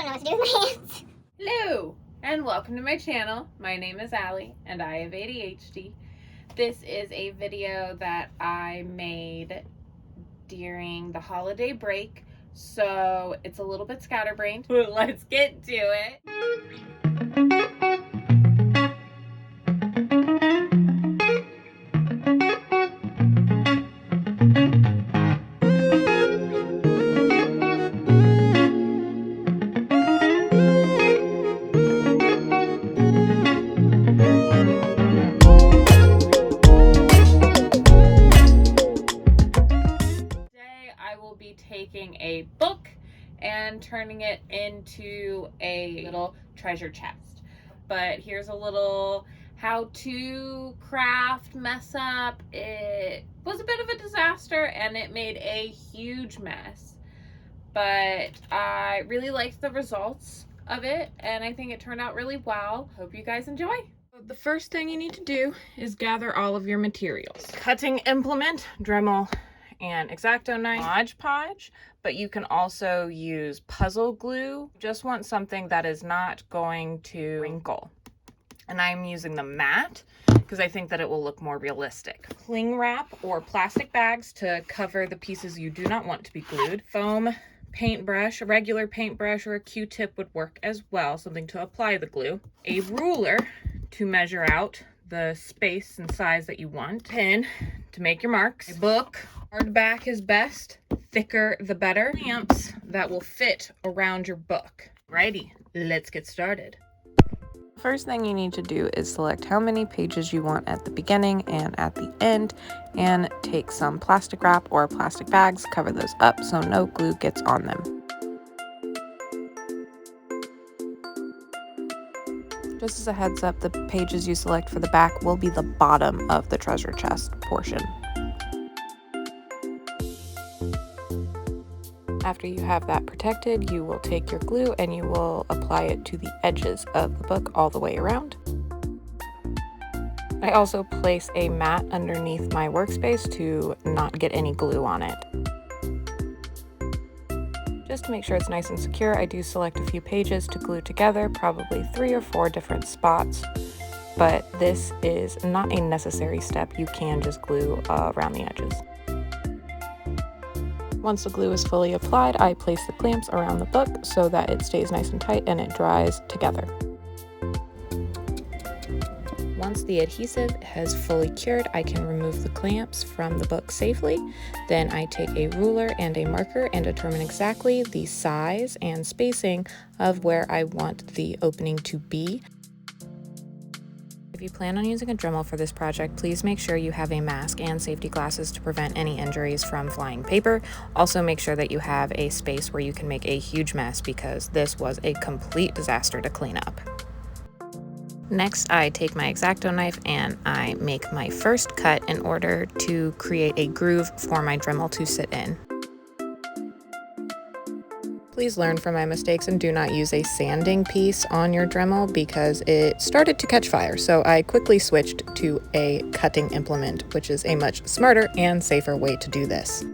know what to do with my hands. Hello, and welcome to my channel. My name is Allie, and I have ADHD. This is a video that I made during the holiday break, so it's a little bit scatterbrained. Let's get to it. Be taking a book and turning it into a little treasure chest. But here's a little how to craft mess up. It was a bit of a disaster and it made a huge mess, but I really liked the results of it and I think it turned out really well. Hope you guys enjoy. The first thing you need to do is gather all of your materials. Cutting implement, Dremel, and exacto knife, Mod Podge, but you can also use puzzle glue. Just want something that is not going to wrinkle. And I'm using the matte because I think that it will look more realistic. Cling wrap or plastic bags to cover the pieces you do not want to be glued. Foam paintbrush, a regular paintbrush or a Q-tip would work as well, something to apply the glue. A ruler to measure out the space and size that you want. Pin to make your marks. A book. Hardback is best, thicker the better. Clamps that will fit around your book. Righty, let's get started. First thing you need to do is select how many pages you want at the beginning and at the end, and take some plastic wrap or plastic bags, cover those up so no glue gets on them. Just as a heads up, the pages you select for the back will be the bottom of the treasure chest portion. After you have that protected, you will take your glue and you will apply it to the edges of the book all the way around. I also place a mat underneath my workspace to not get any glue on it. Just to make sure it's nice and secure, I do select a few pages to glue together, probably 3 or 4 different spots, but this is not a necessary step. You can just glue around the edges. Once the glue is fully applied, I place the clamps around the book so that it stays nice and tight and it dries together. Once the adhesive has fully cured, I can remove the clamps from the book safely. Then I take a ruler and a marker and determine exactly the size and spacing of where I want the opening to be. If you plan on using a Dremel for this project, please make sure you have a mask and safety glasses to prevent any injuries from flying paper. Also make sure that you have a space where you can make a huge mess because this was a complete disaster to clean up. Next, I take my exacto knife and I make my first cut in order to create a groove for my Dremel to sit in. Please learn from my mistakes and do not use a sanding piece on your Dremel because it started to catch fire, so I quickly switched to a cutting implement, which is a much smarter and safer way to do this.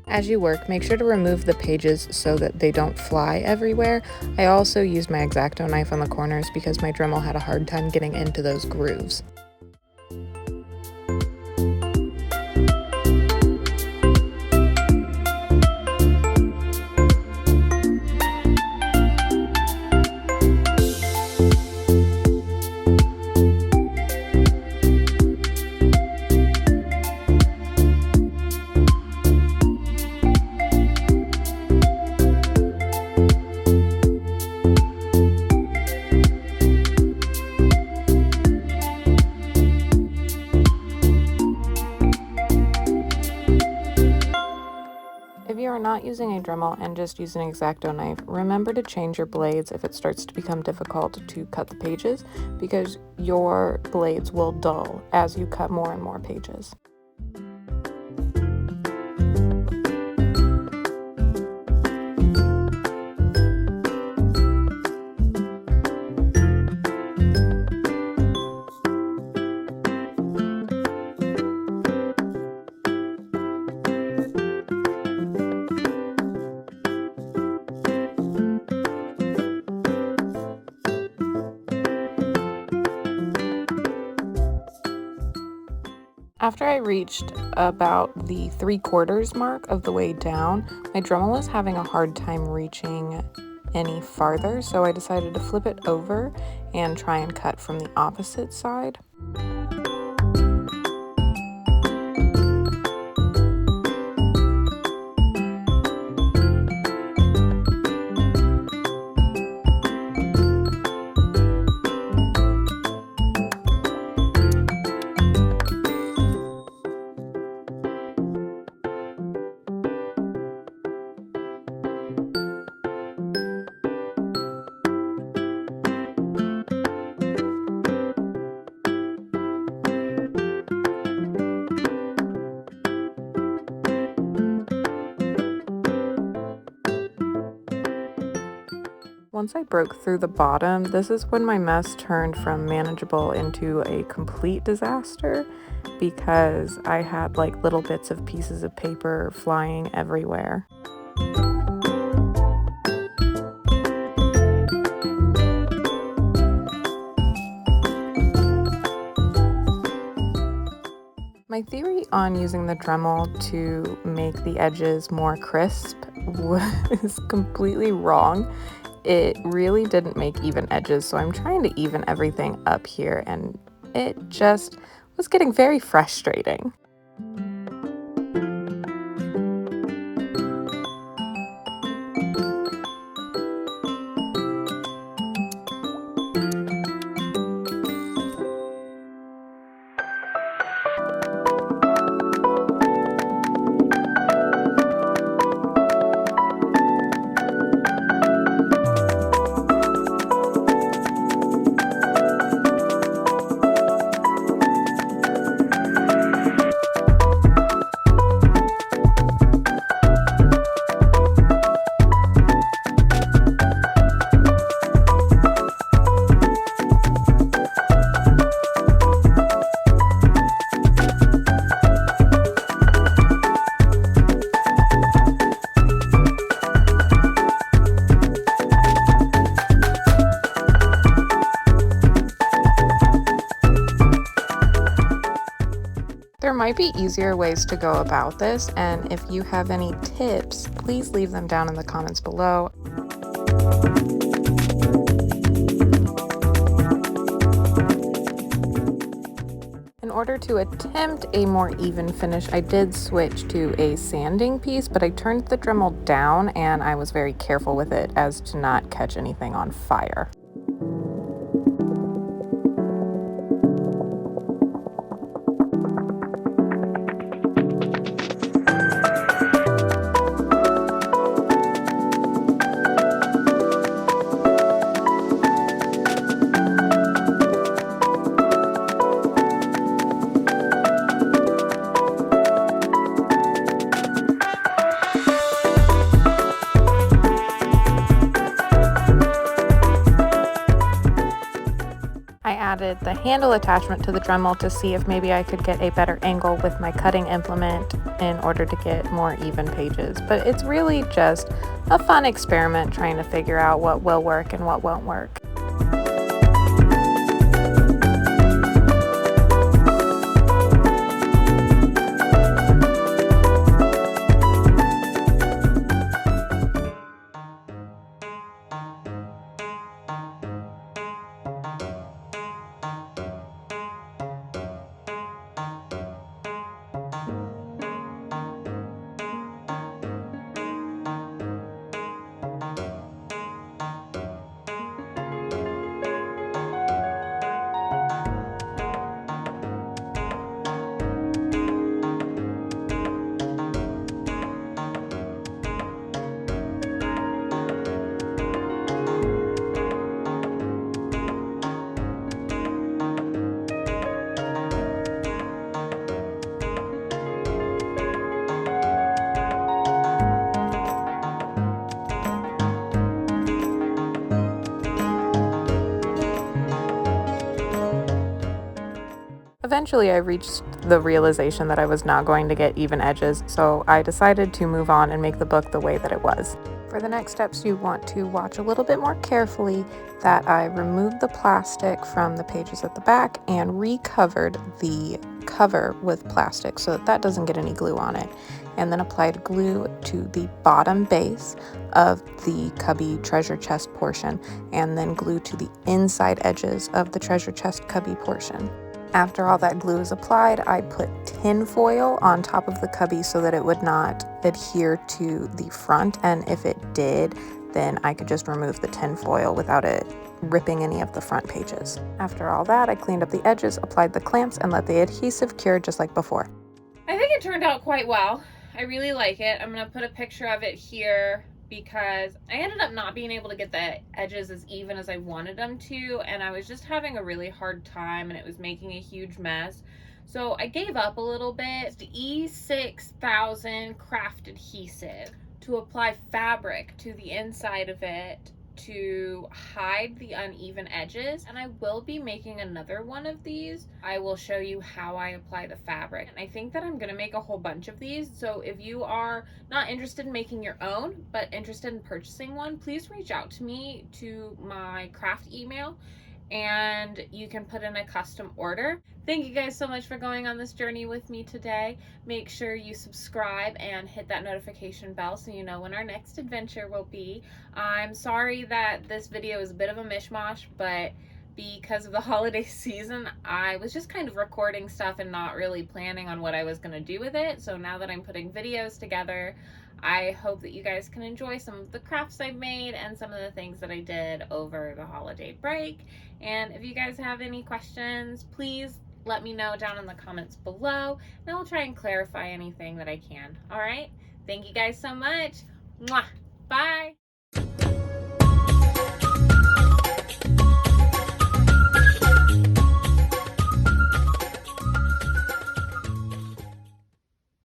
As you work, make sure to remove the pages so that they don't fly everywhere. I also used my exacto knife on the corners because my Dremel had a hard time getting into those grooves. If you are not using a Dremel and just use an exacto knife, remember to change your blades if it starts to become difficult to cut the pages, because your blades will dull as you cut more and more pages. After I reached about the 3/4 mark of the way down, my Dremel was having a hard time reaching any farther, so I decided to flip it over and try and cut from the opposite side. Once I broke through the bottom, this is when my mess turned from manageable into a complete disaster because I had like little bits of pieces of paper flying everywhere. My theory on using the Dremel to make the edges more crisp was completely wrong. It really didn't make even edges, so I'm trying to even everything up here, and it just was getting very frustrating. There might be easier ways to go about this, and if you have any tips, please leave them down in the comments below. In order to attempt a more even finish, I did switch to a sanding piece, but I turned the Dremel down and I was very careful with it as to not catch anything on fire. I added the handle attachment to the Dremel to see if maybe I could get a better angle with my cutting implement in order to get more even pages. But it's really just a fun experiment trying to figure out what will work and what won't work. Eventually, I reached the realization that I was not going to get even edges, so I decided to move on and make the book the way that it was. For the next steps, you want to watch a little bit more carefully that I removed the plastic from the pages at the back and recovered the cover with plastic so that that doesn't get any glue on it, and then applied glue to the bottom base of the cubby treasure chest portion, and then glue to the inside edges of the treasure chest cubby portion. After all that glue is applied, I put tin foil on top of the cubby so that it would not adhere to the front, and if it did, then I could just remove the tin foil without it ripping any of the front pages. After all that, I cleaned up the edges, applied the clamps, and let the adhesive cure just like before. I think it turned out quite well. I really like it. I'm gonna put a picture of it here because I ended up not being able to get the edges as even as I wanted them to, and I was just having a really hard time and it was making a huge mess. So I gave up a little bit. It's the E6000 craft adhesive to apply fabric to the inside of it to hide the uneven edges, and I will be making another one of these. I will show you how I apply the fabric, and I think that I'm gonna make a whole bunch of these. So if you are not interested in making your own but interested in purchasing one, please reach out to me to my craft email and you can put in a custom order. Thank you guys so much for going on this journey with me today. Make sure you subscribe and hit that notification bell so you know when our next adventure will be. I'm sorry that this video is a bit of a mishmash, but because of the holiday season, I was just kind of recording stuff and not really planning on what I was gonna do with it. So now that I'm putting videos together, I hope that you guys can enjoy some of the crafts I've made and some of the things that I did over the holiday break. And if you guys have any questions, please let me know down in the comments below, and I'll try and clarify anything that I can. All right? Thank you guys so much. Mwah! Bye!